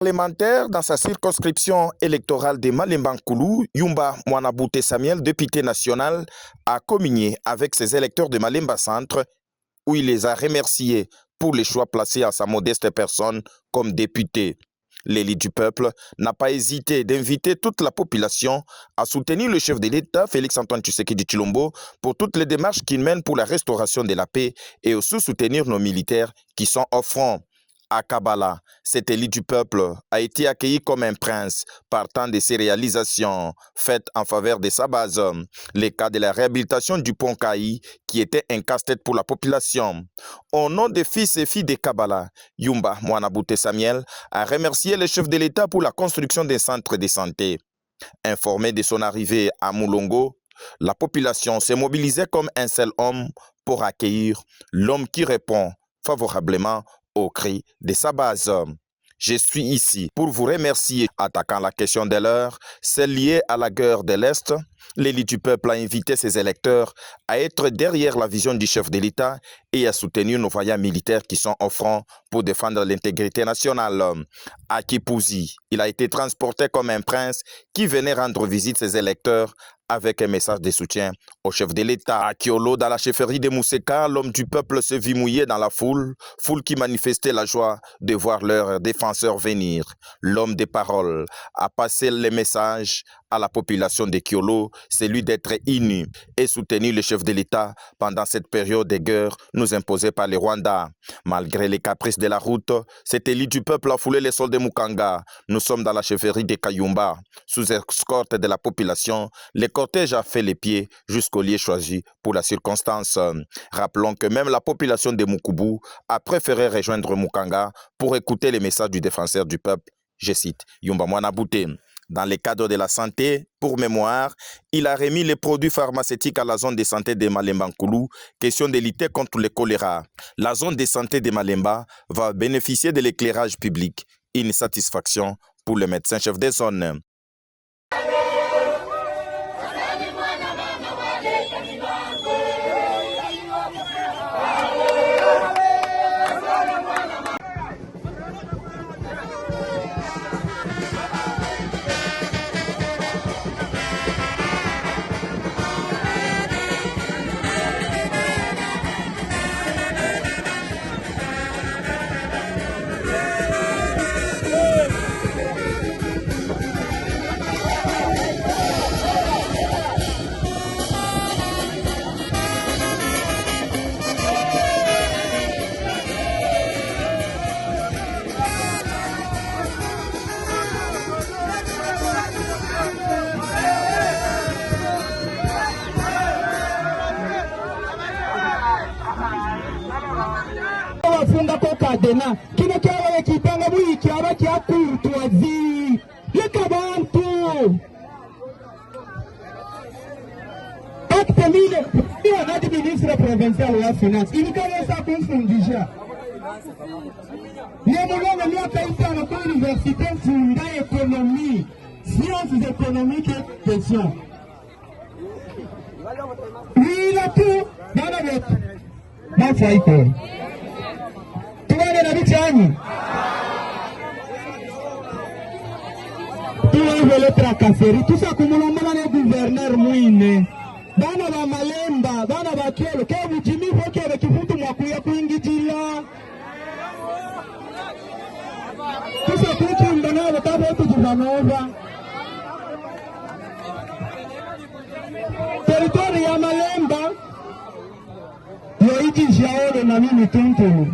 Parlementaire dans sa circonscription électorale de Malemba-Nkulu, Yumba Mwanabute Samuel, député national, a communié avec ses électeurs de Malemba Centre où il les a remerciés pour les choix placés à sa modeste personne comme député. L'élite du peuple n'a pas hésité d'inviter toute la population à soutenir le chef de l'État, Félix-Antoine Tshisekedi Tshilombo, pour toutes les démarches qu'il mène pour la restauration de la paix et aussi soutenir nos militaires qui sont au front. À Kabala, cette élite du peuple a été accueillie comme un prince, partant de ses réalisations faites en faveur de sa base. Les cas de la réhabilitation du pont Kaï, qui était un casse-tête pour la population. Au nom des fils et filles de Kabala, Yumba Mwanabute Samuel a remercié le chef de l'État pour la construction des centres de santé. Informé de son arrivée à Moulongo, la population s'est mobilisée comme un seul homme pour accueillir l'homme qui répond favorablement au cri de sa base. Je suis ici pour vous remercier. Attaquant la question de l'heure, celle liée à la guerre de l'Est, l'élite du peuple a invité ses électeurs à être derrière la vision du chef de l'État et à soutenir nos vaillants militaires qui sont au front pour défendre l'intégrité nationale. À Kipouzi, il a été transporté comme un prince qui venait rendre visite à ses électeurs avec un message de soutien au chef de l'État. À Kiolo, dans la chefferie de Mousseka, l'homme du peuple se vit mouillé dans la foule qui manifestait la joie de voir leurs défenseurs venir. L'homme des paroles a passé le message à la population de Kiolo, celui d'être unis et soutenir le chef de l'État pendant cette période de guerre nous imposée par les Rwandais. Malgré les caprices de la route, cette élite du peuple a foulé les sols de Mukanga. Nous sommes dans la chefferie de Kayumba. Sous escorte de la population, le cortège a fait les pieds jusqu'au lieu choisi pour la circonstance. Rappelons que même la population de Mukubu a préféré rejoindre Mukanga pour écouter les messages du défenseur du peuple. Je cite Yumba Mwanabute. Dans le cadre de la santé, pour mémoire, il a remis les produits pharmaceutiques à la zone de santé de Malemba-Nkulu, question de lutter contre le choléra. La zone de santé de Malemba va bénéficier de l'éclairage public, une satisfaction pour le médecin-chef des zones. Funda kokadena kino kyawe kitanga bwiki abaki akurutwazi lekabantu acte 1000 nadi ministre provincial wa finance ilikaweza kumfundisha ni mwanangu miaka 5 kwa universite funda ekonomi sciences économiques question ila tu bana wetu mafaiko na bichani tuwevele trakaseri tusakumulombola ne gouverneur mwine bana ba Malemba bana ba Kiolo ke bujimivo kebe kifutu mwakuya kuingitila tusakuchimba nabo kabetu jivanova territori ya Malemba yoiti jaolo na mimi tuntunu